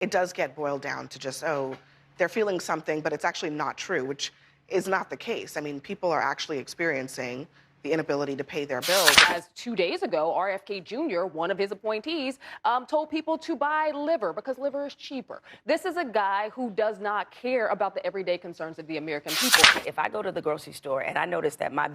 it does get boiled down to just, oh, they're feeling something, but it's actually not true, which is not the case. I mean, people are actually experiencing the inability to pay their bills. As 2 days ago, RFK Jr., one of his appointees, told people to buy liver because liver is cheaper. This is a guy who does not care about the everyday concerns of the American people. If I go to the grocery store and I notice that my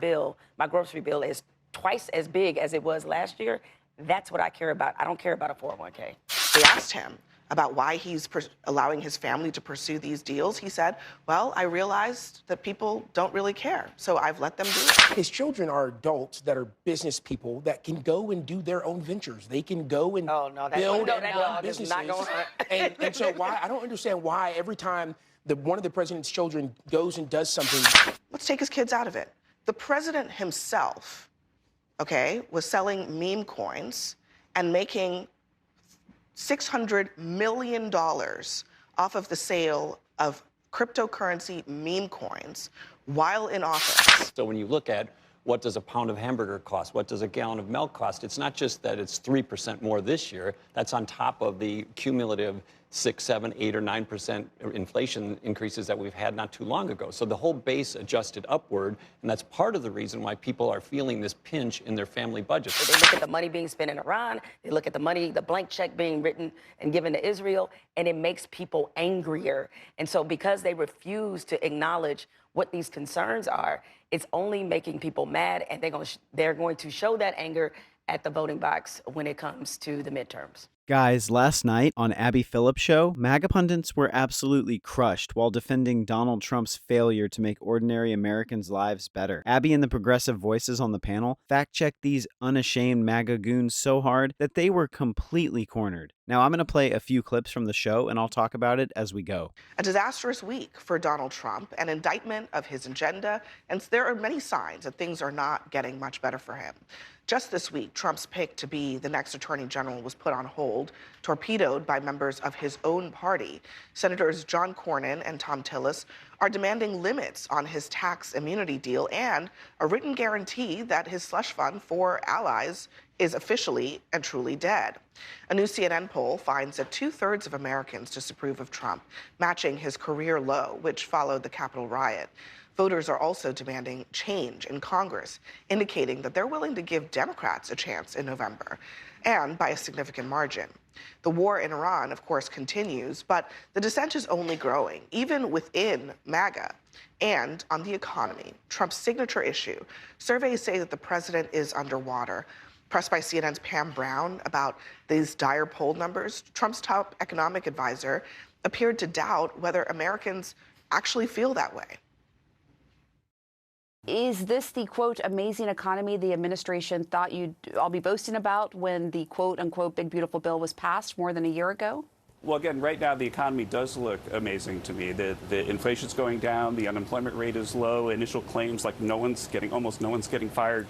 grocery bill is twice as big as it was last year, that's what I care about. I don't care about a 401k. They asked him about why he's allowing his family to pursue these deals. He said, well, I realized that people don't really care, so I've let them do it. His children are adults that are business people that can go and do their own ventures. They can go and build businesses. And so I don't understand why every time one of the president's children goes and does something. Let's take his kids out of it. The president himself, was selling meme coins and making $600 million off of the sale of cryptocurrency meme coins while in office. So when you look at what does a pound of hamburger cost, what does a gallon of milk cost, it's not just that it's 3% more this year. That's on top of the cumulative 6, 7, 8, or 9% inflation increases that we've had not too long ago. So the whole base adjusted upward, and that's part of the reason why people are feeling this pinch in their family budgets. They look at the money being spent in Iran, they look at the money, the blank check being written and given to Israel, and it makes people angrier. And so because they refuse to acknowledge what these concerns are, it's only making people mad, and they're going to show that anger at the voting box when it comes to the midterms. Guys, last night on Abby Phillip show, MAGA pundits were absolutely crushed while defending Donald Trump's failure to make ordinary Americans' lives better. Abby and the progressive voices on the panel fact-checked these unashamed MAGA goons so hard that they were completely cornered. Now, I'm going to play a few clips from the show, and I'll talk about it as we go. A disastrous week for Donald Trump, an indictment of his agenda, and there are many signs that things are not getting much better for him. Just this week, Trump's pick to be the next attorney general was put on hold, torpedoed by members of his own party. Senators John Cornyn and Tom Tillis are demanding limits on his tax immunity deal and a written guarantee that his slush fund for allies is officially and truly dead. A new CNN poll finds that 2/3 of Americans disapprove of Trump, matching his career low, which followed the Capitol riot. Voters are also demanding change in Congress, indicating that they're willing to give Democrats a chance in November, and by a significant margin. The war in Iran, of course, continues, but the dissent is only growing, even within MAGA. And on the economy, Trump's signature issue, surveys say that the president is underwater. Pressed by CNN's Pam Brown about these dire poll numbers, Trump's top economic advisor appeared to doubt whether Americans actually feel that way. Is this the, quote, amazing economy the administration thought you'd all be boasting about when the, quote, unquote, big, beautiful bill was passed more than a year ago? Well, again, right now the economy does look amazing to me. The inflation's going down, the unemployment rate is low, initial claims like almost no one's getting fired.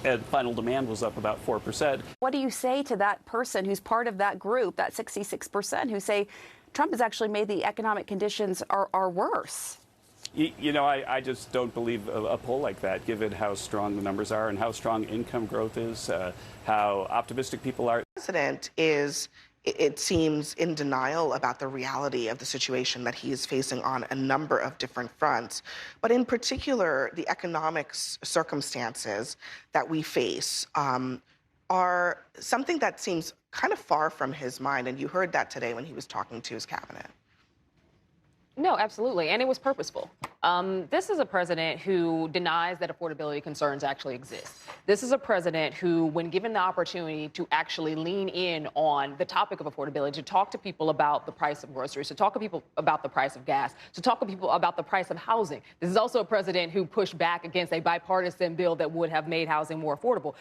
And final demand was up about 4%. What do you say to that person who's part of that group, that 66%, who say Trump has actually made the economic conditions are worse? You know, I just don't believe a poll like that, given how strong the numbers are and how strong income growth is, how optimistic people are. The president is, it seems, in denial about the reality of the situation that he is facing on a number of different fronts. But in particular, the economic circumstances that we face are something that seems kind of far from his mind. And you heard that today when he was talking to his cabinet. No, absolutely. And it was purposeful. This is a president who denies that affordability concerns actually exist. This is a president who, when given the opportunity to actually lean in on the topic of affordability, to talk to people about the price of groceries, to talk to people about the price of gas, to talk to people about the price of housing. This is also a president who pushed back against a bipartisan bill that would have made housing more affordable.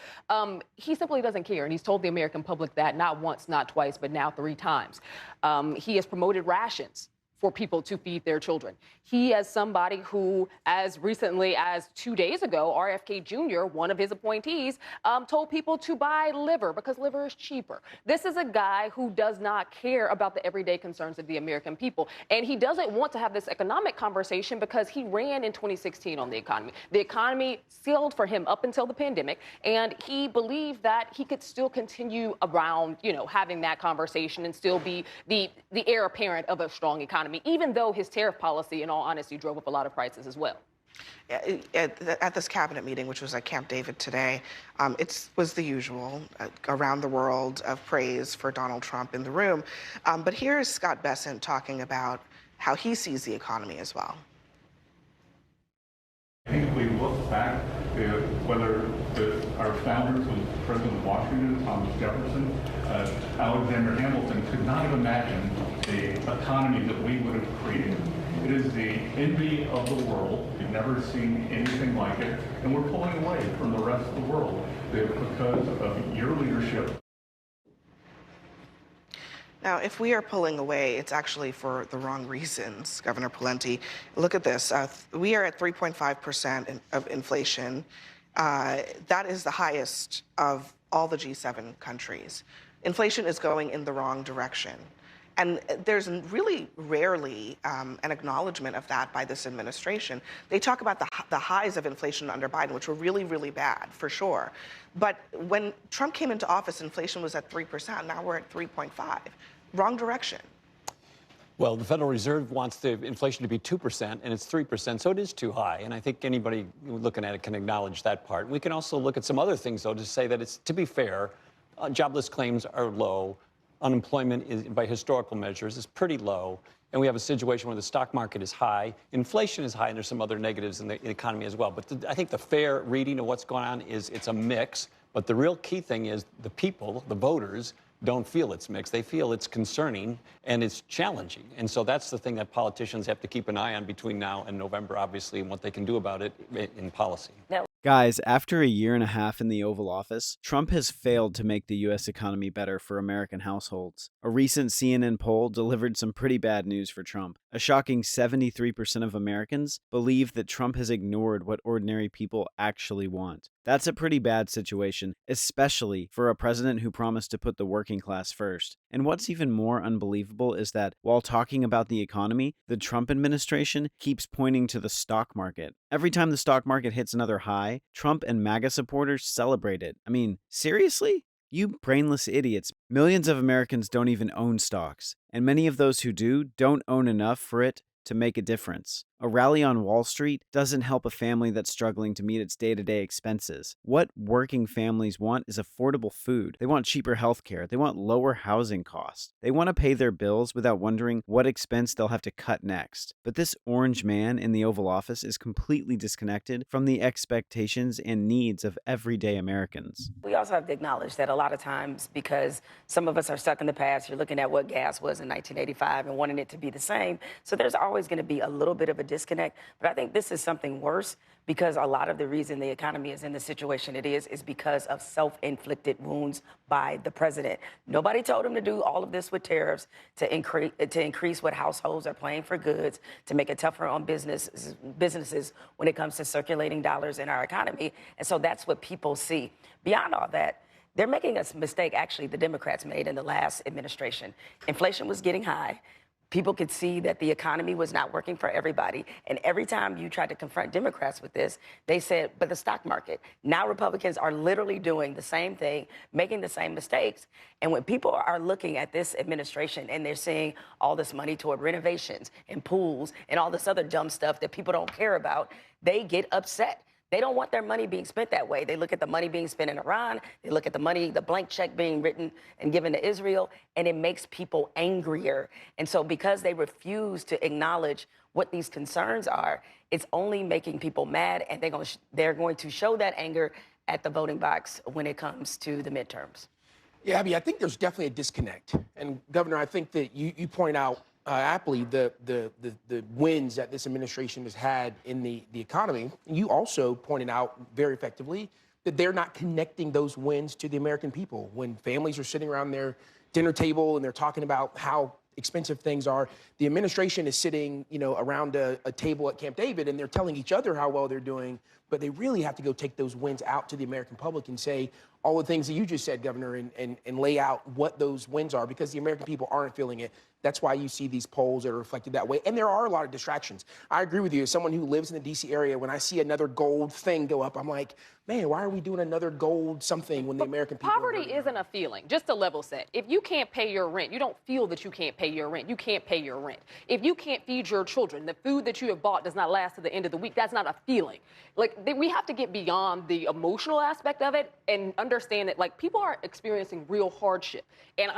He simply doesn't care. And he's told the American public that not once, not twice, but now 3 times. He has promoted rations for people to feed their children. He, as somebody who, as recently as 2 days ago, RFK Jr., one of his appointees, told people to buy liver because liver is cheaper. This is a guy who does not care about the everyday concerns of the American people. And he doesn't want to have this economic conversation because he ran in 2016 on the economy. The economy sealed for him up until the pandemic, and he believed that he could still continue around, having that conversation and still be the heir apparent of a strong economy, even though his tariff policy, in all honesty, drove up a lot of prices as well. At this cabinet meeting, which was at Camp David today, it was the usual around the world of praise for Donald Trump in the room. But here's Scott Bessent talking about how he sees the economy as well. I think if we look back, whether our founders was President Washington, Thomas Jefferson, Alexander Hamilton, could not have imagined the economy that we would have created. It is the envy of the world. We've never seen anything like it, and we're pulling away from the rest of the world because of your leadership. Now, if we are pulling away, it's actually for the wrong reasons, Governor Pawlenty. Look at this. We are at 3.5% of inflation. That is the highest of all the G7 countries. Inflation is going in the wrong direction. And there's really rarely an acknowledgement of that by this administration. They talk about the highs of inflation under Biden, which were really, really bad, for sure. But when Trump came into office, inflation was at 3%. Now we're at 3.5%. Wrong direction. Well, the Federal Reserve wants the inflation to be 2%, and it's 3%, so it is too high. And I think anybody looking at it can acknowledge that part. We can also look at some other things, though, to say that it's, to be fair, jobless claims are low. Unemployment, is, by historical measures, is pretty low. And we have a situation where the stock market is high, inflation is high, and there's some other negatives in the economy as well. But I think the fair reading of what's going on is it's a mix. But the real key thing is the people, the voters, don't feel it's mixed. They feel it's concerning and it's challenging. And so that's the thing that politicians have to keep an eye on between now and November, obviously, and what they can do about it in policy. Guys, after a year and a half in the Oval Office, Trump has failed to make the U.S. economy better for American households. A recent CNN poll delivered some pretty bad news for Trump. A shocking 73% of Americans believe that Trump has ignored what ordinary people actually want. That's a pretty bad situation, especially for a president who promised to put the working class first. And what's even more unbelievable is that while talking about the economy, the Trump administration keeps pointing to the stock market. Every time the stock market hits another high, Trump and MAGA supporters celebrate it. I mean, seriously? You brainless idiots. Millions of Americans don't even own stocks, and many of those who do don't own enough for it to make a difference. A rally on Wall Street doesn't help a family that's struggling to meet its day-to-day expenses. What working families want is affordable food. They want cheaper healthcare. They want lower housing costs. They want to pay their bills without wondering what expense they'll have to cut next. But this orange man in the Oval Office is completely disconnected from the expectations and needs of everyday Americans. We also have to acknowledge that a lot of times, because some of us are stuck in the past, you're looking at what gas was in 1985 and wanting it to be the same. So there's always going to be a little bit of a disconnect. But I think this is something worse, because a lot of the reason the economy is in the situation it is because of self-inflicted wounds by the president. Nobody told him to do all of this with tariffs, to increase what households are paying for goods, to make it tougher on businesses when it comes to circulating dollars in our economy. And so that's what people see. Beyond all that, they're making a mistake, actually, the Democrats made in the last administration. Inflation was getting high. People could see that the economy was not working for everybody. And every time you tried to confront Democrats with this, they said, but the stock market. Now Republicans are literally doing the same thing, making the same mistakes. And when people are looking at this administration and they're seeing all this money toward renovations and pools and all this other dumb stuff that people don't care about, they get upset. They don't want their money being spent that way. They look at the money being spent in Iran. They look at the money, the blank check being written and given to Israel, and it makes people angrier. And so because they refuse to acknowledge what these concerns are, it's only making people mad, and they're going to show that anger at the voting box when it comes to the midterms. Yeah, Abby, I think there's definitely a disconnect. And Governor, I think that you point out aptly the wins that this administration has had in the economy. You also pointed out very effectively that they're not connecting those wins to the American people. When families are sitting around their dinner table and they're talking about how expensive things are. The administration is sitting, around a table at Camp David, and they're telling each other how well they're doing, but they really have to go take those wins out to the American public and say all the things that you just said, Governor, and lay out what those wins are, because the American people aren't feeling it. That's why you see these polls that are reflected that way. And there are a lot of distractions. I agree with you. As someone who lives in the D.C. area, when I see another gold thing go up, I'm like, man, why are we doing another gold something when the American people... Poverty isn't a feeling, just a level set. If you can't pay your rent, you don't feel that you can't pay your rent. You can't pay your rent. If you can't feed your children, the food that you have bought does not last to the end of the week. That's not a feeling. We have to get beyond the emotional aspect of it and understand that, people are experiencing real hardship. And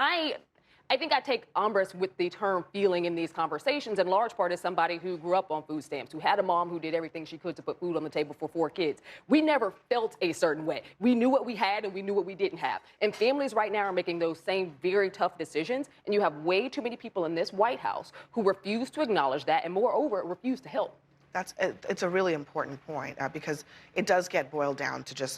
I think I take umbrage with the term feeling in these conversations, in large part as somebody who grew up on food stamps, who had a mom who did everything she could to put food on the table for 4 kids. We never felt a certain way. We knew what we had and we knew what we didn't have. And families right now are making those same very tough decisions, and you have way too many people in this White House who refuse to acknowledge that and, moreover, refuse to help. It's a really important point because it does get boiled down to just,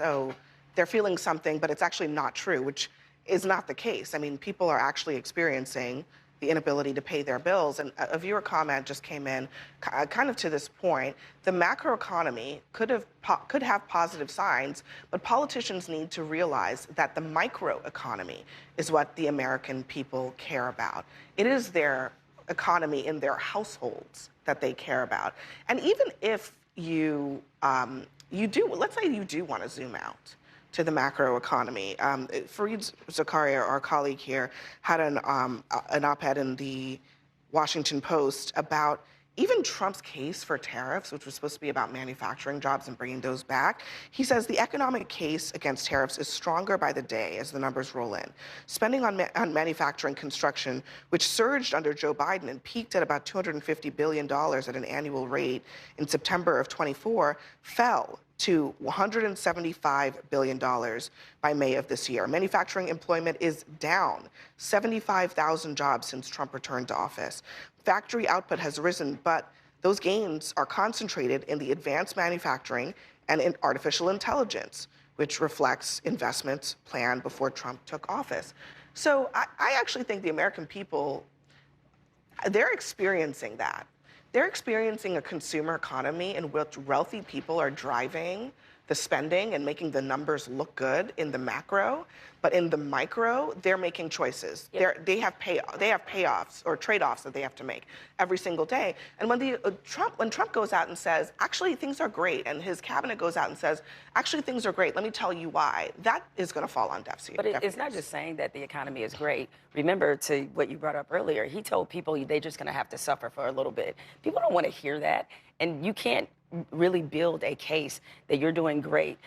they're feeling something, but it's actually not true, which is not the case. I mean, people are actually experiencing the inability to pay their bills. And a viewer comment just came in kind of to this point. The macroeconomy could have positive signs, but politicians need to realize that the microeconomy is what the American people care about. It is their economy in their households that they care about. And even if you let's say you do want to zoom out to the macroeconomy. Fareed Zakaria, our colleague here, had an op-ed in the Washington Post about even Trump's case for tariffs, which was supposed to be about manufacturing jobs and bringing those back. He says the economic case against tariffs is stronger by the day as the numbers roll in. Spending on manufacturing construction, which surged under Joe Biden and peaked at about $250 billion at an annual rate in September of 24, fell to $175 billion by May of this year. Manufacturing employment is down 75,000 jobs since Trump returned to office. Factory output has risen, but those gains are concentrated in the advanced manufacturing and in artificial intelligence, which reflects investments planned before Trump took office. So I actually think the American people, they're experiencing that. They're experiencing a consumer economy in which wealthy people are driving the spending and making the numbers look good in the macro, but in the micro, they're making choices. Yep. They have payoffs or trade-offs that they have to make every single day. And when Trump goes out and says, actually things are great, and his cabinet goes out and says, actually things are great, let me tell you why, that is going to fall on deaf ears. But it's not just saying that the economy is great. Remember to what you brought up earlier, he told people they're just going to have to suffer for a little bit. People don't want to hear that, and you can't really build a case that you're doing great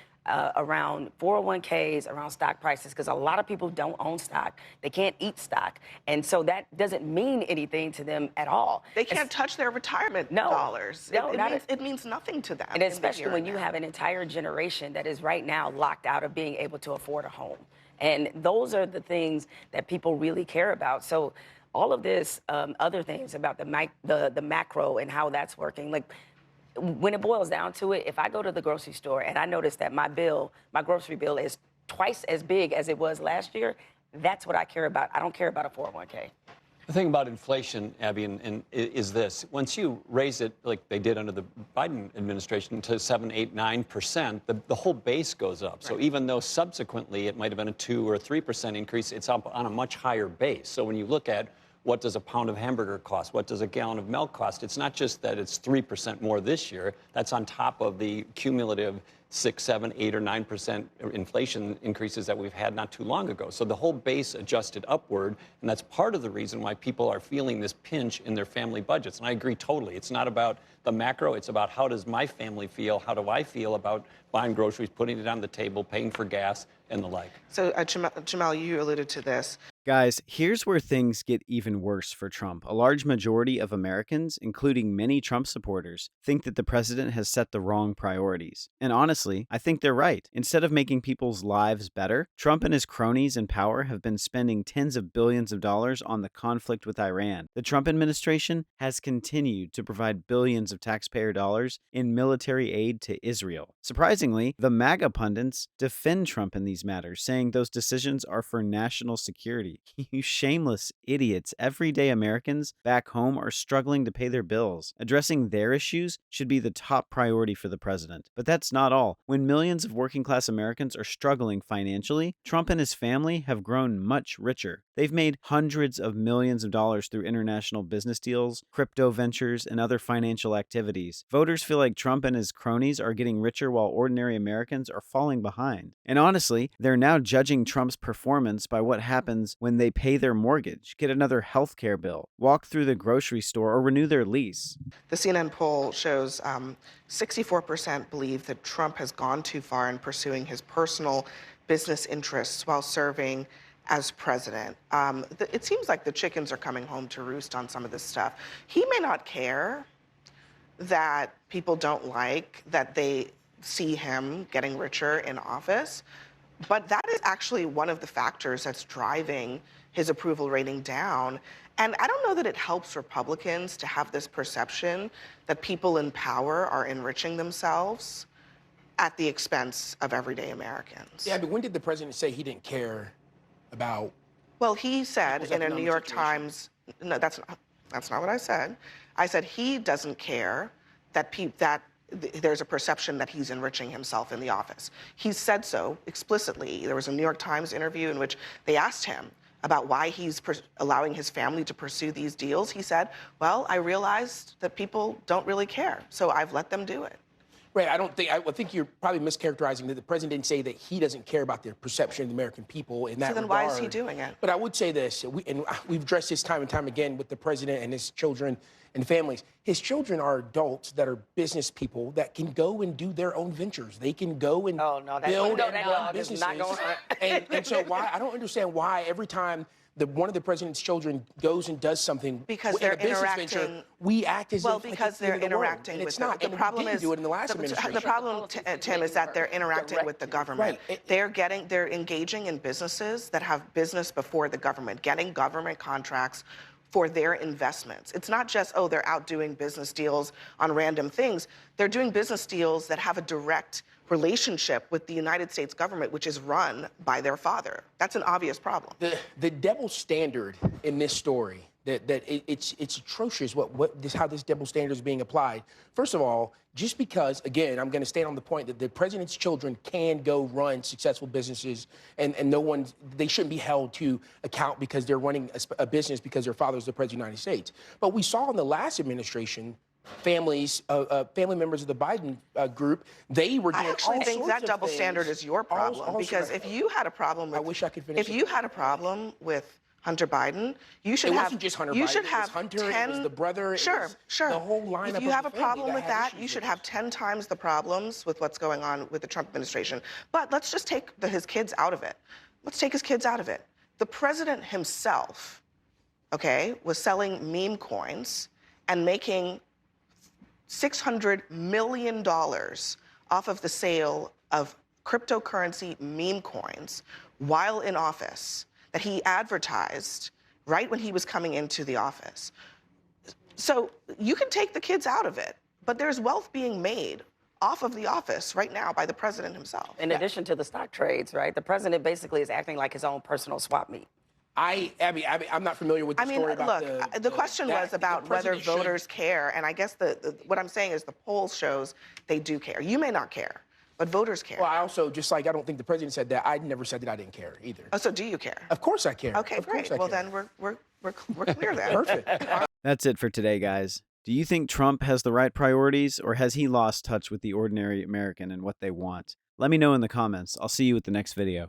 around 401ks, around stock prices, because a lot of people don't own stock. They can't eat stock. And so that doesn't mean anything to them at all. They can't touch their retirement dollars. It means nothing to them. And especially when you have an entire generation that is right now locked out of being able to afford a home. And those are the things that people really care about. So all of this other things about the macro and how that's working, when it boils down to it, if I go to the grocery store and I notice that my grocery bill is twice as big as it was last year, that's what I care about. I don't care about a 401k. The thing about inflation, Abby, is this. Once you raise it, like they did under the Biden administration, to 7, 8, 9%, the whole base goes up. Right. So even though subsequently it might have been a 2 or 3% increase, it's up on a much higher base. So when you look at what does a pound of hamburger cost? What does a gallon of milk cost? It's not just that it's 3% more this year. That's on top of the cumulative 6, 7, 8, or 9% inflation increases that we've had not too long ago. So the whole base adjusted upward, and that's part of the reason why people are feeling this pinch in their family budgets. And I agree totally. It's not about the macro. It's about how does my family feel? How do I feel about buying groceries, putting it on the table, paying for gas, and the like? So, Jamal, you alluded to this. Guys, here's where things get even worse for Trump. A large majority of Americans, including many Trump supporters, think that the president has set the wrong priorities. And honestly, I think they're right. Instead of making people's lives better, Trump and his cronies in power have been spending tens of billions of dollars on the conflict with Iran. The Trump administration has continued to provide billions of taxpayer dollars in military aid to Israel. Surprisingly, the MAGA pundits defend Trump in these matters, saying those decisions are for national security. country. You shameless idiots. Everyday Americans back home are struggling to pay their bills. Addressing their issues should be the top priority for the president. But that's not all. When millions of working class Americans are struggling financially, Trump and his family have grown much richer. They've made hundreds of millions of dollars through international business deals, crypto ventures, and other financial activities. Voters feel like Trump and his cronies are getting richer while ordinary Americans are falling behind. And honestly, they're now judging Trump's performance by what happens when they pay their mortgage, get another health care bill, walk through the grocery store, or renew their lease. The CNN poll shows 64% believe that Trump has gone too far in pursuing his personal business interests while serving as president. It seems like the chickens are coming home to roost on some of this stuff. He may not care that people don't like that they see him getting richer in office, but that is actually one of the factors that's driving his approval rating down. And I don't know that it helps Republicans to have this perception that people in power are enriching themselves at the expense of everyday Americans. Yeah, but when did the president say he didn't care about? Well, he said in a New York Times, no, that's not what I said. I said he doesn't care that there's a perception that he's enriching himself in the office. He said so explicitly. There was a New York Times interview in which they asked him about why he's allowing his family to pursue these deals. He said, well, I realized that people don't really care, so I've let them do it. Right, I think you're probably mischaracterizing that the president didn't say that he doesn't care about the perception of the American people in that regard. So then why is he doing it? But I would say this, and we've addressed this time and time again with the president and his children and families. His children are adults that are business people that can go and do their own ventures. They can go and build and run businesses. And so I don't understand why every time one of the president's children goes and does something because they're interacting. Venture, we act as if because they're interacting with it's not. The problem is do it in the last administration. The problem, Tim, is that they're interacting with the government. Right. They're engaging in businesses that have business before the government, getting government contracts for their investments. It's not just, they're out doing business deals on random things. They're doing business deals that have a direct relationship with the United States government, which is run by their father. That's an obvious problem. The double standard in this story, it's atrocious how this double standard is being applied. First of all, just because, again, I'm going to stand on the point that the president's children can go run successful businesses and they shouldn't be held to account because they're running a business because their father's the president of the United States. But we saw in the last administration, family members of the Biden group, they were doing all sorts of things. I actually think that double standard is your problem because if you had a problem with, I wish I could finish. If you had a problem with Hunter Biden, you should have. It wasn't just Hunter Biden. You should have it was Hunter, 10. It was the brother. Sure. The whole lineup. If you have a problem with that, you should have 10 times the problems with what's going on with the Trump administration. But let's just take his kids out of it. Let's take his kids out of it. The president himself, was selling meme coins and making $600 million off of the sale of cryptocurrency meme coins while in office that he advertised right when he was coming into the office. So you can take the kids out of it, but there's wealth being made off of the office right now by the president himself. In addition to the stock trades, right? The president basically is acting like his own personal swap meet. Abby, I'm not familiar with the story about the question was about whether voters care, and I guess what I'm saying is the poll shows they do care. You may not care, but voters care. Well, I also, I don't think the president said that. I never said that I didn't care either. Oh, so do you care? Of course I care. Okay, great. Well, then we're clear then. Perfect. That's it for today, guys. Do you think Trump has the right priorities, or has he lost touch with the ordinary American and what they want? Let me know in the comments. I'll see you at the next video.